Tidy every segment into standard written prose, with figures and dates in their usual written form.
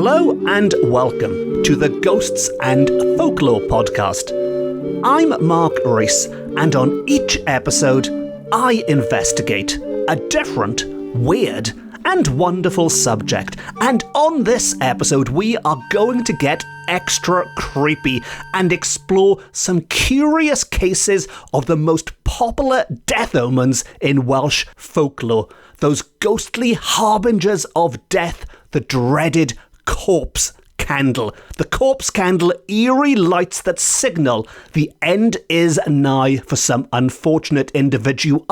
Hello and welcome to the Ghosts and Folklore podcast. I'm Mark Rees, and on each episode, I investigate a different, weird, and wonderful subject. And on this episode, we are going to get extra creepy and explore some curious cases of the most popular death omens in Welsh folklore. Those ghostly harbingers of death, the dreaded corpse candle. The corpse candle, eerie lights that signal the end is nigh for some unfortunate individual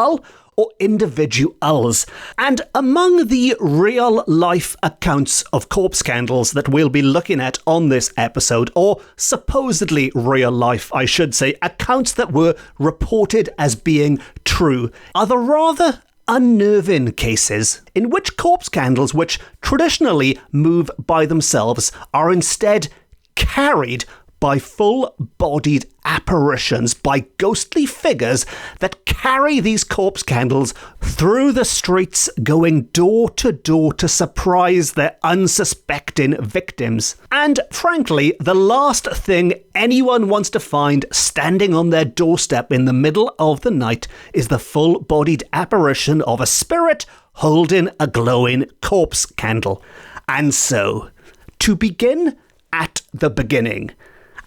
or individuals. And among the real-life accounts of corpse candles that we'll be looking at on this episode, or supposedly real-life, I should say, accounts that were reported as being true, are the rather unnerving cases in which corpse candles, which traditionally move by themselves, are instead carried by full-bodied apparitions, by ghostly figures that carry these corpse candles through the streets, going door to door to surprise their unsuspecting victims. And frankly, the last thing anyone wants to find standing on their doorstep in the middle of the night is the full-bodied apparition of a spirit holding a glowing corpse candle. And so, to begin at the beginning.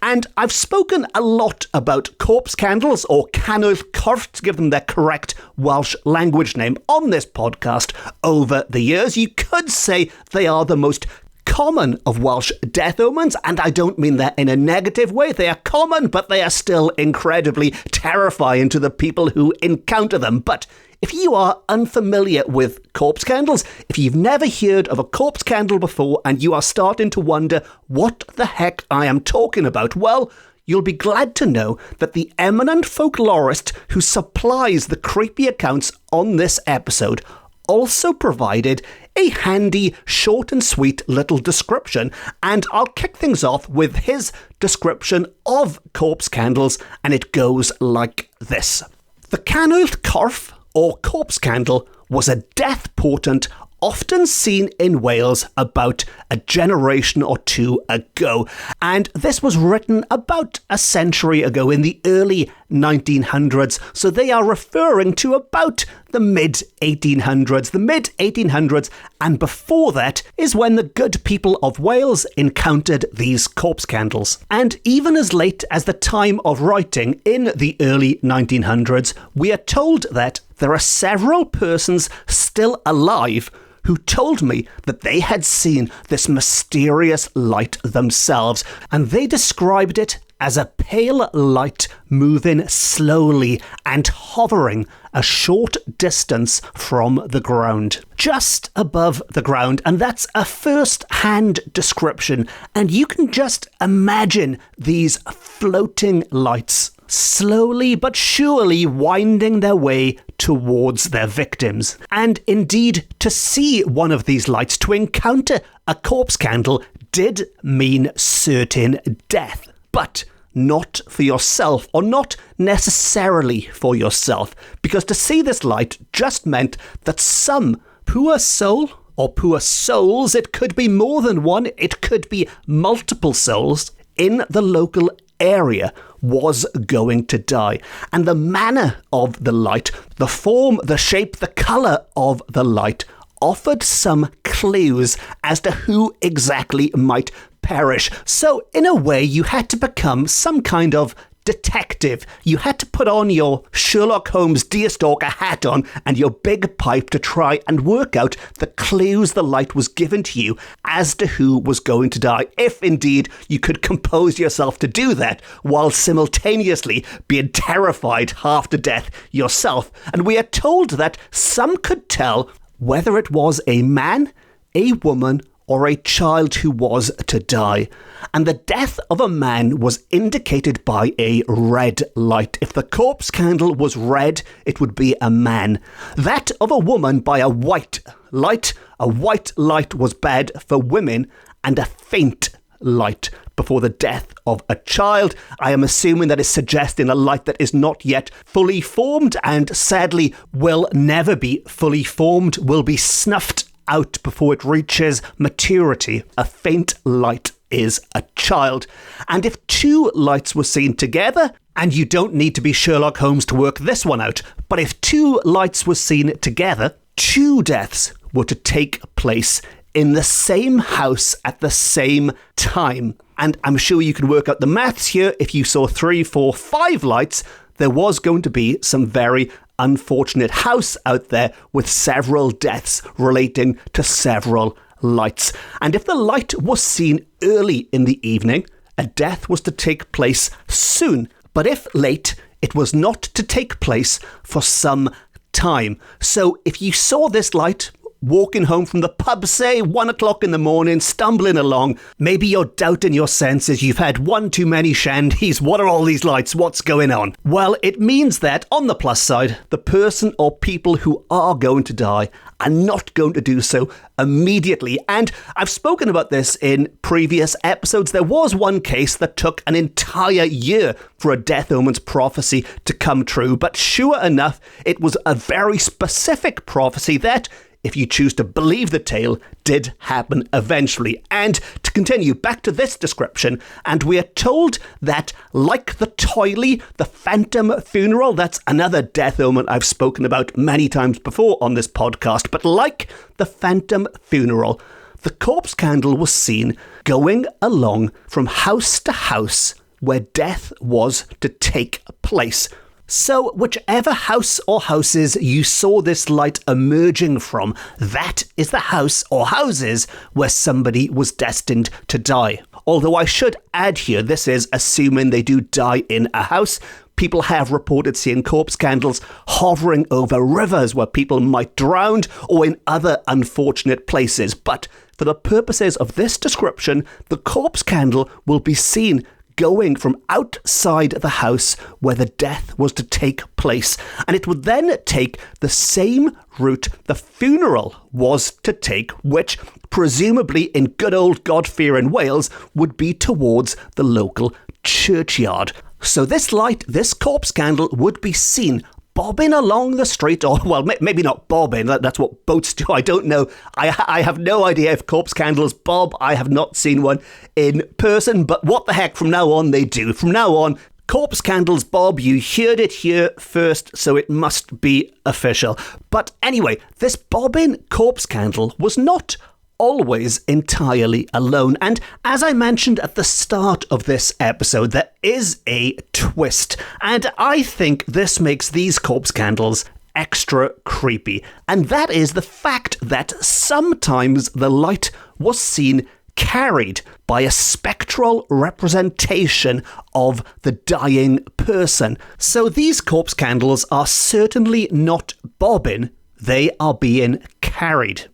And I've spoken a lot about corpse candles, or canwyll corff, to give them their correct Welsh language name, on this podcast over the years. You could say they are the most common of Welsh death omens, and I don't mean that in a negative way. They are common, but they are still incredibly terrifying to the people who encounter them. But if you are unfamiliar with corpse candles, if you've never heard of a corpse candle before and you are starting to wonder what the heck I am talking about, well, you'll be glad to know that the eminent folklorist who supplies the creepy accounts on this episode also provided a handy, short and sweet little description, and I'll kick things off with his description of corpse candles, and it goes like this. The canwyll corff, or corpse candle, was a death portent often seen in Wales about a generation or two ago. And this was written about a century ago, in the early 1900s. So they are referring to about the mid-1800s. The mid-1800s, and before that is when the good people of Wales encountered these corpse candles. And even as late as the time of writing, in the early 1900s, we are told that there are several persons still alive who told me that they had seen this mysterious light themselves, and they described it as a pale light moving slowly and hovering a short distance from the ground, just above the ground. And that's a first-hand description, and you can just imagine these floating lights slowly but surely winding their way towards their victims. And indeed, to see one of these lights, to encounter a corpse candle, did mean certain death. But not for yourself, or not necessarily for yourself, because to see this light just meant that some poor soul, or poor souls, it could be more than one, it could be multiple souls, in the local area was going to die. And the manner of the light, the form, the shape, the colour of the light offered some clues as to who exactly might perish. So in a way, you had to become some kind of detective. You had to put on your Sherlock Holmes deerstalker hat on and your big pipe to try and work out the clues the light was given to you as to who was going to die, if indeed you could compose yourself to do that while simultaneously being terrified half to death yourself. And we are told that some could tell whether it was a man, a woman, or a child who was to die. And the death of a man was indicated by a red light. If the corpse candle was red, it would be a man. That of a woman by a white light. A white light was bad for women, and a faint light before the death of a child. I am assuming that is suggesting a light that is not yet fully formed, and sadly will never be fully formed, will be snuffed out before it reaches maturity. A faint light is a child. And if two lights were seen together, and you don't need to be Sherlock Holmes to work this one out, but if two lights were seen together, two deaths were to take place in the same house at the same time. And I'm sure you can work out the maths here. If you saw 3, 4, 5 lights, there was going to be some very unfortunate house out there with several deaths relating to several lights. And if the light was seen early in the evening, a death was to take place soon. But if late, it was not to take place for some time. So if you saw this light walking home from the pub, say 1 o'clock in the morning, stumbling along, maybe you're doubting your senses, you've had one too many shandies, what are all these lights, what's going on? Well, it means that, on the plus side, the person or people who are going to die are not going to do so immediately. And I've spoken about this in previous episodes. There was one case that took an entire year for a death omen's prophecy to come true, but sure enough, it was a very specific prophecy that, if you choose to believe the tale, did happen eventually. And to continue, back to this description, and we are told that, like the Toily, the phantom funeral, that's another death omen I've spoken about many times before on this podcast, but like the phantom funeral, the corpse candle was seen going along from house to house where death was to take place. So whichever house or houses you saw this light emerging from, that is the house or houses where somebody was destined to die. Although I should add here, this is assuming they do die in a house. People have reported seeing corpse candles hovering over rivers where people might drown or in other unfortunate places. But for the purposes of this description, the corpse candle will be seen going from outside the house where the death was to take place. And it would then take the same route the funeral was to take, which presumably in good old God-fearing Wales would be towards the local churchyard. So this light, this corpse candle, would be seen bobbing along the street, or, well, maybe not bobbing, that's what boats do, I don't know. I have no idea if corpse candles bob. I have not seen one in person, but what the heck, from now on they do. From now on, corpse candles bob. You heard it here first, so it must be official. But anyway, this bobbing corpse candle was not always entirely alone. And as I mentioned at the start of this episode, there is a twist. And I think this makes these corpse candles extra creepy. And that is the fact that sometimes the light was seen carried by a spectral representation of the dying person. So these corpse candles are certainly not bobbing. They are being carried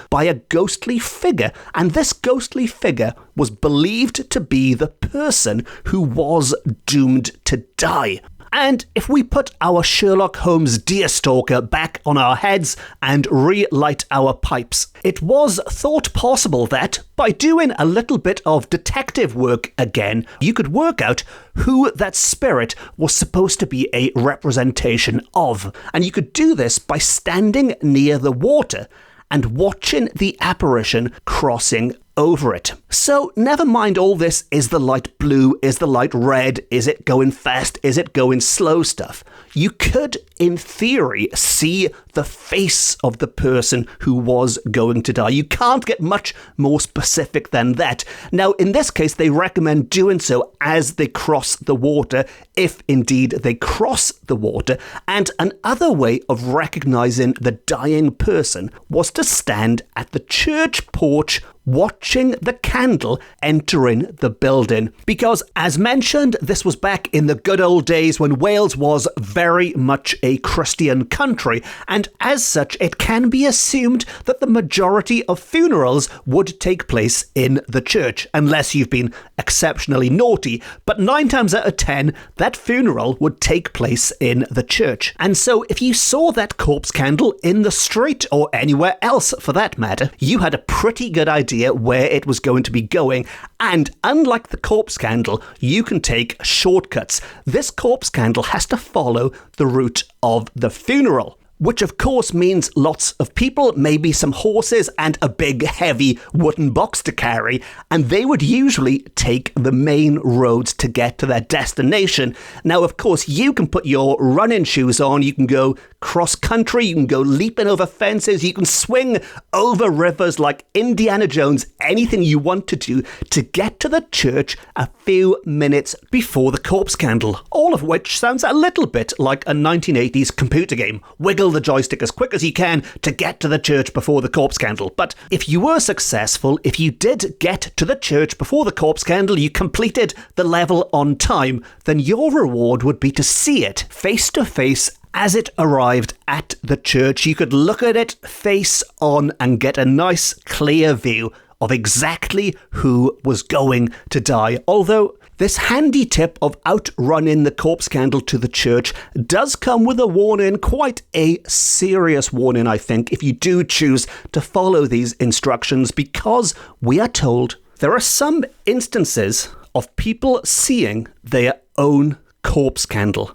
by a ghostly figure, and this ghostly figure was believed to be the person who was doomed to die. And if we put our Sherlock Holmes deerstalker back on our heads and relight our pipes, it was thought possible that, by doing a little bit of detective work again, you could work out who that spirit was supposed to be a representation of. And you could do this by standing near the water and watching the apparition crossing over it. So never mind all this, is the light blue, is the light red, is it going fast, is it going slow stuff. You could, in theory, see the face of the person who was going to die. You can't get much more specific than that. Now, in this case, they recommend doing so as they cross the water, if indeed they cross the water. And another way of recognizing the dying person was to stand at the church porch watching the candle entering the building. Because, as mentioned, this was back in the good old days when Wales was very much a Christian country, and as such, it can be assumed that the majority of funerals would take place in the church, unless you've been exceptionally naughty. But 9 times out of 10, that funeral would take place in the church. And so, if you saw that corpse candle in the street, or anywhere else for that matter, you had a pretty good idea where it was going to be going. And unlike the corpse candle, you can take shortcuts. This corpse candle has to follow the route of the funeral. which of course means lots of people, maybe some horses and a big heavy wooden box to carry, and they would usually take the main roads to get to their destination. Now, of course, you can put your running shoes on, you can go cross country, you can go leaping over fences, you can swing over rivers like Indiana Jones, anything you want to do to get to the church a few minutes before the corpse candle, all of which sounds a little bit like a 1980s computer game. Wiggle the joystick as quick as you can to get to the church before the corpse candle. But if you were successful, if you did get to the church before the corpse candle, you completed the level on time, then your reward would be to see it face to face as it arrived at the church. You could look at it face on and get a nice clear view of exactly who was going to die. Although this handy tip of outrunning the corpse candle to the church does come with a warning, quite a serious warning, I think, if you do choose to follow these instructions, because we are told there are some instances of people seeing their own corpse candle,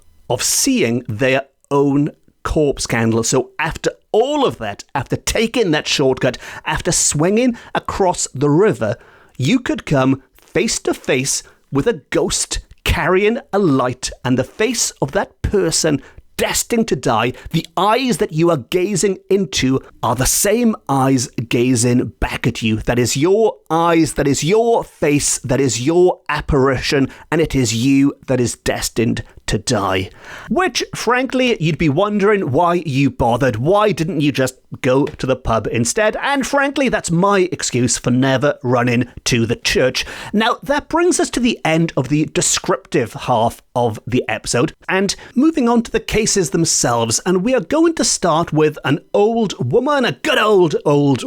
So after all of that, after taking that shortcut, after swinging across the river, you could come face to face with a ghost carrying a light, and the face of that person destined to die, the eyes that you are gazing into are the same eyes gazing back at you. That is your eyes, that is your face, that is your apparition, and it is you that is destined to die. Which, frankly, you'd be wondering why you bothered. Why didn't you just go to the pub instead? And frankly, that's my excuse for never running to the church. Now, that brings us to the end of the descriptive half of the episode, and moving on to the cases themselves. And we are going to start with an old woman, a good old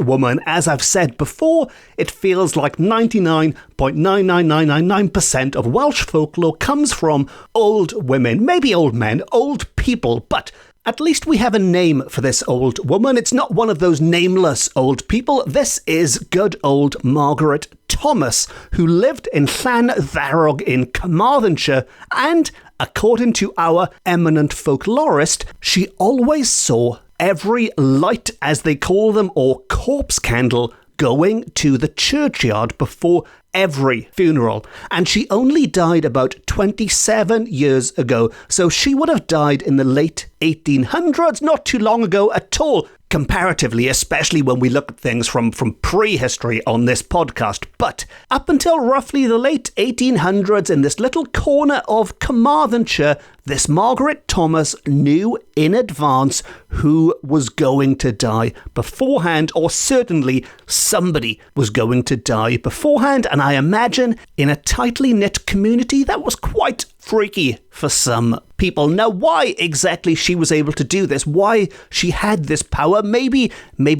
woman. As I've said before, it feels like 99.99999% of Welsh folklore comes from old women, maybe old men, old people, but at least we have a name for this old woman. It's not one of those nameless old people. This is good old Margaret Thomas, who lived in Llanddawrog in Carmarthenshire, and according to our eminent folklorist, she always saw every light, as they call them, or corpse candle, going to the churchyard before every funeral. And she only died about 27 years ago, so she would have died in the late 1800s, not too long ago at all, comparatively, especially when we look at things from prehistory on this podcast. But up until roughly the late 1800s, in this little corner of Carmarthenshire, this Margaret Thomas knew in advance who was going to die beforehand, or certainly somebody was going to die beforehand, and I imagine in a tightly knit community that was quite freaky for some people. Now, why exactly she was able to do this, why she had this power, maybe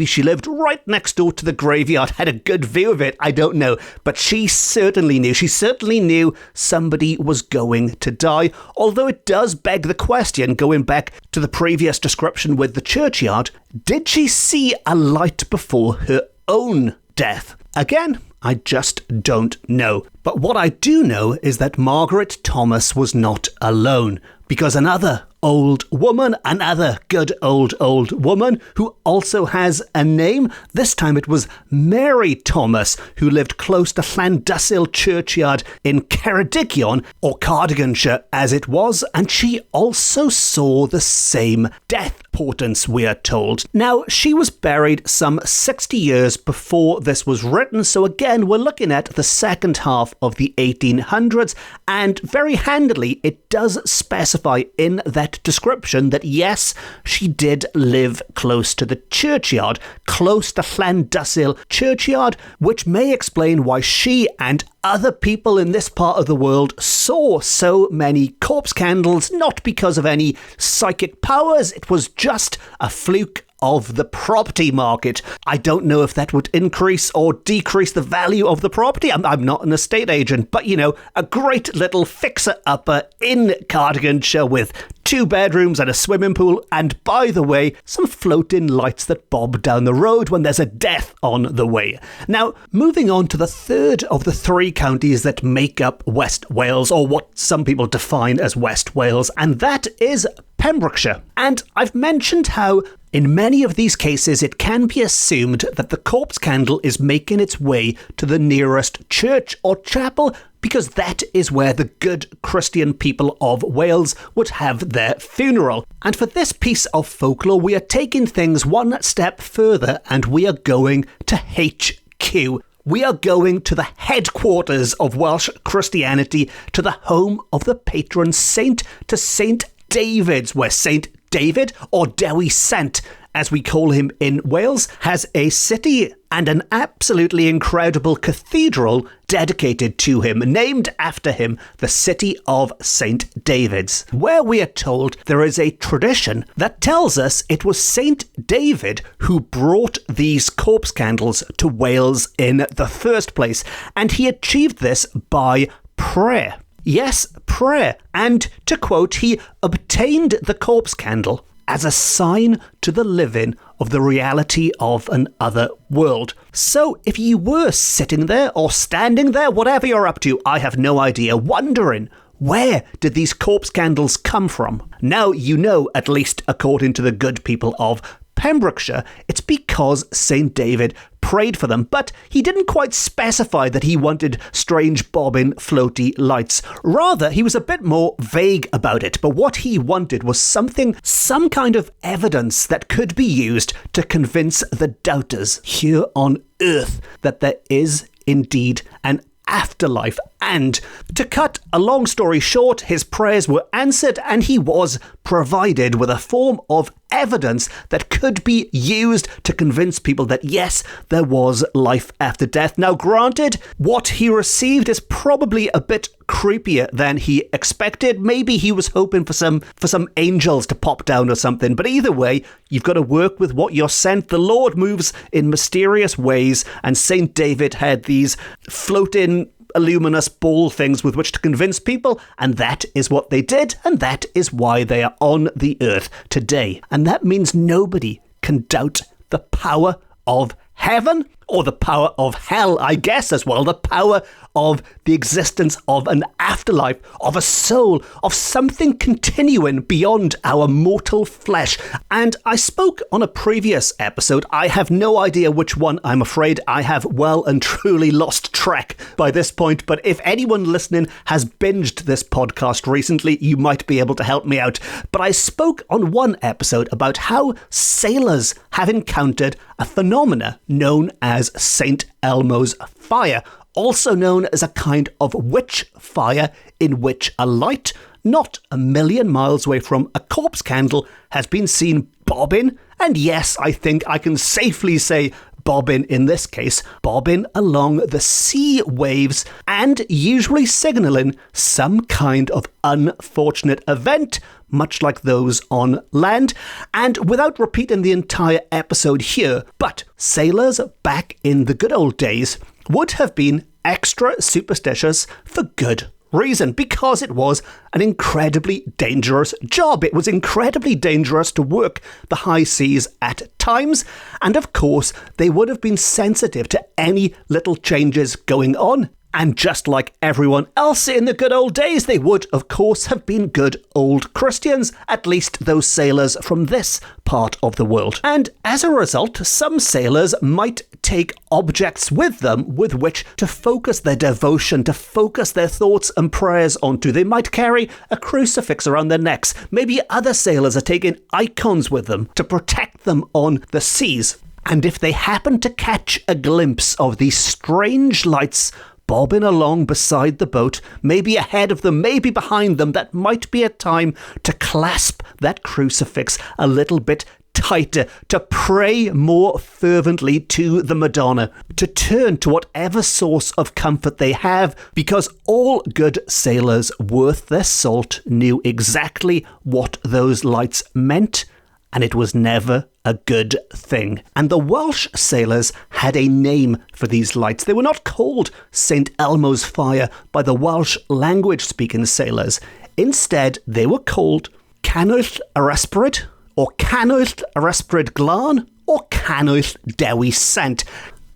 she lived right next door to the graveyard, had a good view of it, I don't know, but she certainly knew somebody was going to die, although it does beg the question, going back to the previous description with the churchyard, did she see a light before her own death? Again, I just don't know. But what I do know is that Margaret Thomas was not alone, because another old woman, another good old woman who also has a name. This time it was Mary Thomas, who lived close to Llandysul churchyard in Ceredigion, or Cardiganshire as it was, and she also saw the same death portents, we are told. Now, she was buried some 60 years before this was written, so again, we're looking at the second half of the 1800s, and very handily, it does specify in that description that yes, she did live close to the churchyard, close to Llandysul churchyard, which may explain why she and other people in this part of the world saw so many corpse candles, not because of any psychic powers, it was just a fluke of the property market. I don't know if that would increase or decrease the value of the property. I'm not an estate agent, but you know, a great little fixer-upper in Cardiganshire with 2 bedrooms and a swimming pool, and by the way, some floating lights that bob down the road when there's a death on the way. Now, moving on to the third of the 3 counties that make up West Wales, or what some people define as West Wales, and that is Pembrokeshire. And I've mentioned how in many of these cases it can be assumed that the corpse candle is making its way to the nearest church or chapel, because that is where the good Christian people of Wales would have their funeral. And for this piece of folklore, we are taking things one step further, and we are going to HQ. We are going to the headquarters of Welsh Christianity, to the home of the patron saint, to St David's, where St David, or Dewi Sant, as we call him in Wales, has a city and an absolutely incredible cathedral dedicated to him, named after him, the city of St. David's, where we are told there is a tradition that tells us it was St. David who brought these corpse candles to Wales in the first place, and he achieved this by prayer. Yes, prayer. And to quote, he obtained the corpse candle as a sign to the living of the reality of an other world. So if you were sitting there or standing there, whatever you're up to, I have no idea, wondering, where did these corpse candles come from? Now you know, at least according to the good people of Pembrokeshire, it's because St. David prayed for them, but he didn't quite specify that he wanted strange bobbing floaty lights. Rather, he was a bit more vague about it, but what he wanted was some kind of evidence that could be used to convince the doubters here on earth that there is indeed an afterlife. And to cut a long story short, his prayers were answered and he was provided with a form of evidence that could be used to convince people that yes, there was life after death. Now granted, what he received is probably a bit creepier than he expected. Maybe he was hoping for some angels to pop down or something, but either way, you've got to work with what you're sent. The Lord moves in mysterious ways, and St. David had these floating luminous ball things with which to convince people, and that is what they did, and that is why they are on the earth today. And that means nobody can doubt the power of heaven, or the power of hell, I guess, as well, the power of the existence of an afterlife, of a soul, of something continuing beyond our mortal flesh. And I spoke on a previous episode, I have no idea which one, I'm afraid. I have well and truly lost track by this point, but if anyone listening has binged this podcast recently, you might be able to help me out. But I spoke on one episode about how sailors have encountered a phenomena known as St. Elmo's fire, also known as a kind of witch fire in which a light not a million miles away from a corpse candle has been seen bobbing, and yes, I think I can safely say bobbing in this case, bobbing along the sea waves and usually signalling some kind of unfortunate event, much like those on land. And without repeating the entire episode here, but sailors back in the good old days would have been extra superstitious for good reason, because it was an incredibly dangerous job. It was incredibly dangerous to work the high seas at times, and of course they would have been sensitive to any little changes going on. And just like everyone else in the good old days, they would, of course, have been good old Christians, at least those sailors from this part of the world. And as a result, some sailors might take objects with them with which to focus their devotion, to focus their thoughts and prayers onto. They might carry a crucifix around their necks. Maybe other sailors are taking icons with them to protect them on the seas. And if they happen to catch a glimpse of these strange lights bobbing along beside the boat, maybe ahead of them, maybe behind them, that might be a time to clasp that crucifix a little bit tighter, to pray more fervently to the Madonna, to turn to whatever source of comfort they have, because all good sailors worth their salt knew exactly what those lights meant, and it was never a good thing. And the Welsh sailors had a name for these lights. They were not called St. Elmo's fire by the Welsh language-speaking sailors. Instead, they were called Canwyll yr ysbryd, or Canwyll yr ysbryd glân, or Canwyll dewi sent.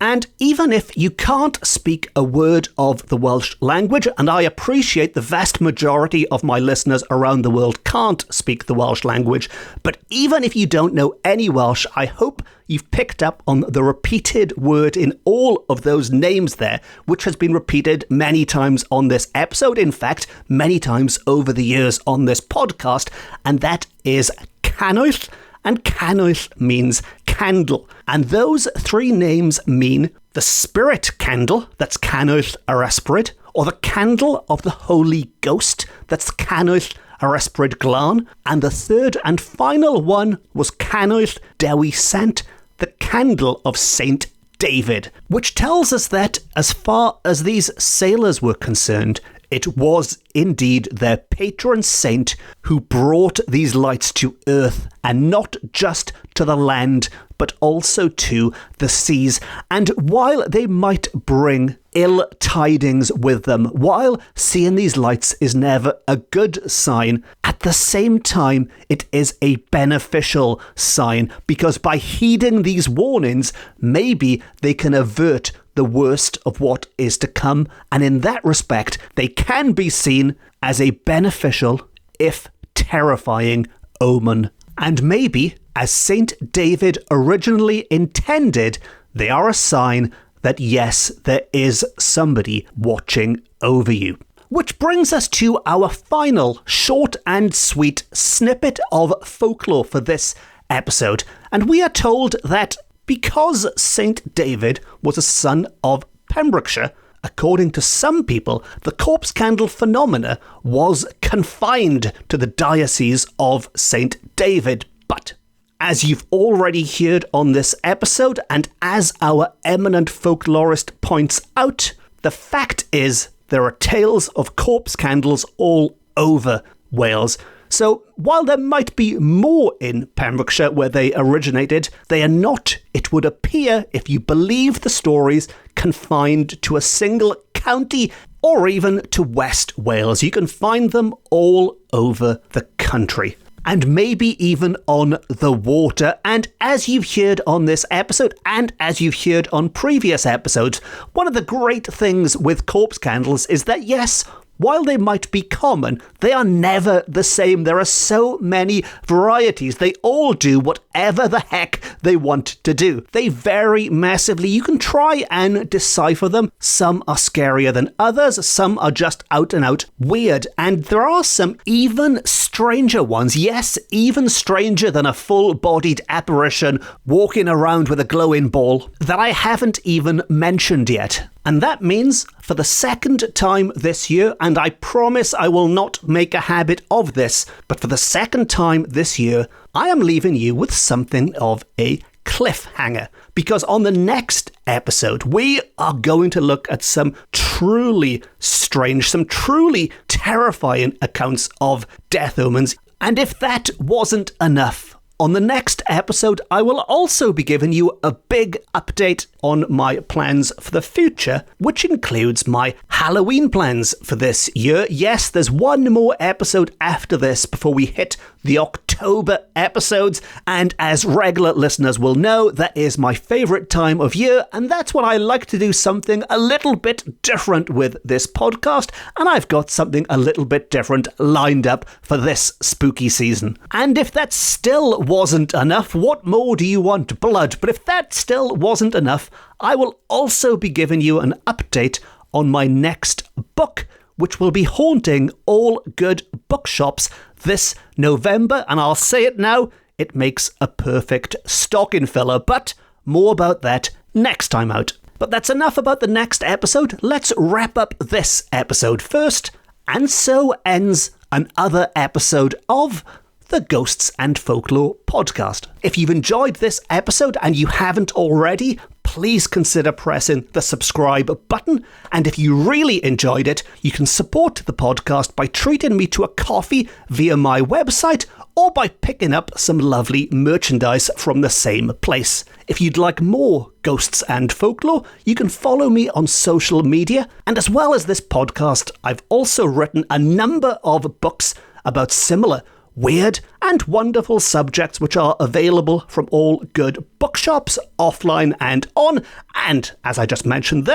And even if you can't speak a word of the Welsh language, and I appreciate the vast majority of my listeners around the world can't speak the Welsh language, but even if you don't know any Welsh, I hope you've picked up on the repeated word in all of those names there, which has been repeated many times on this episode, in fact, many times over the years on this podcast, and that is Canwyll. And Canwyll means candle. And those three names mean the spirit candle, that's Canwyll yr ysbryd, or the candle of the Holy Ghost, that's Canwyll yr ysbryd glân, and the third and final one was Canwyll dewi sent, the candle of Saint David, which tells us that as far as these sailors were concerned, it was indeed their patron saint who brought these lights to earth, and not just to the land, but also to the seas. And while they might bring ill tidings with them, while seeing these lights is never a good sign, at the same time, it is a beneficial sign, because by heeding these warnings, maybe they can avert the worst of what is to come, and in that respect, they can be seen as a beneficial, if terrifying, omen. And maybe, as Saint David originally intended, they are a sign that yes, there is somebody watching over you. Which brings us to our final short and sweet snippet of folklore for this episode, and we are told that because Saint David was a son of Pembrokeshire, according to some people, the corpse candle phenomena was confined to the diocese of Saint David. But as you've already heard on this episode, and as our eminent folklorist points out, the fact is there are tales of corpse candles all over Wales. So while there might be more in Pembrokeshire where they originated, they are not, it would appear, if you believe the stories, confined to a single county or even to West Wales. You can find them all over the country, and maybe even on the water. And as you've heard on this episode, and as you've heard on previous episodes, one of the great things with corpse candles is that, yes, while they might be common, they are never the same. There are so many varieties. They all do whatever the heck they want to do. They vary massively. You can try and decipher them. Some are scarier than others. Some are just out and out weird. And there are some even stranger ones. Yes, even stranger than a full-bodied apparition walking around with a glowing ball that I haven't even mentioned yet. And that means, for the second time this year, and I promise I will not make a habit of this, but for the second time this year, I am leaving you with something of a cliffhanger. Because on the next episode, we are going to look at some truly strange, some truly terrifying accounts of death omens. And if that wasn't enough, on the next episode, I will also be giving you a big update on my plans for the future, which includes my Halloween plans for this year. Yes, there's one more episode after this before we hit the October episodes, and as regular listeners will know, that is my favourite time of year, and that's when I like to do something a little bit different with this podcast, and I've got something a little bit different lined up for this spooky season. And if that still wasn't enough, what more do you want? Blood. But if that still wasn't enough, I will also be giving you an update on my next book, which will be haunting all good bookshops this November. And I'll say it now, it makes a perfect stocking filler. But more about that next time out. But that's enough about the next episode. Let's wrap up this episode first. And so ends another episode of the Ghosts and Folklore podcast. If you've enjoyed this episode and you haven't already, please consider pressing the subscribe button. And if you really enjoyed it, you can support the podcast by treating me to a coffee via my website or by picking up some lovely merchandise from the same place. If you'd like more Ghosts and Folklore, you can follow me on social media. And as well as this podcast, I've also written a number of books about similar weird and wonderful subjects which are available from all good bookshops, offline and on. And as I just mentioned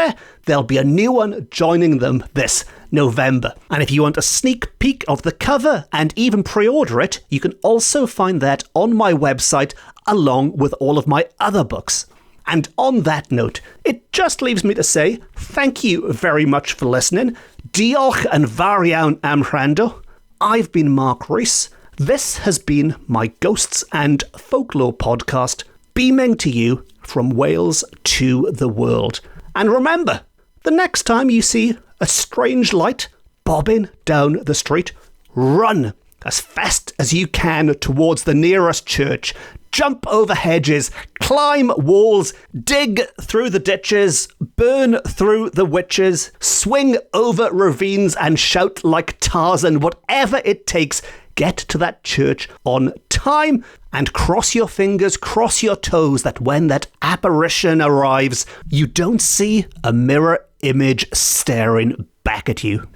there'll be a new one joining them this November. And if you want a sneak peek of the cover and even pre-order it, you can also find that on my website along with all of my other books. And on that note, it just leaves me to say thank you very much for listening. Diolch yn fawr iawn am wrando. I've been Mark Rees. This has been my Ghosts and Folklore podcast, beaming to you from Wales to the world. And remember, the next time you see a strange light bobbing down the street, run as fast as you can towards the nearest church. Jump over hedges, climb walls, dig through the ditches, burn through the witches, swing over ravines and shout like Tarzan. Whatever it takes, get to that church on time and cross your fingers, cross your toes that when that apparition arrives, you don't see a mirror image staring back at you.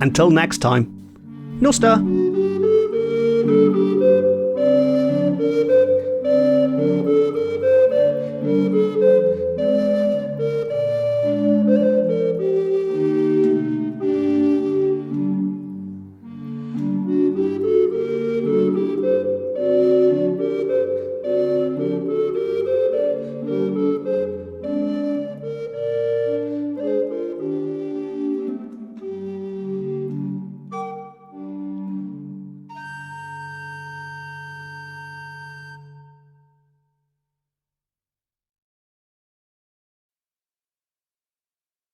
Until next time, Nosta.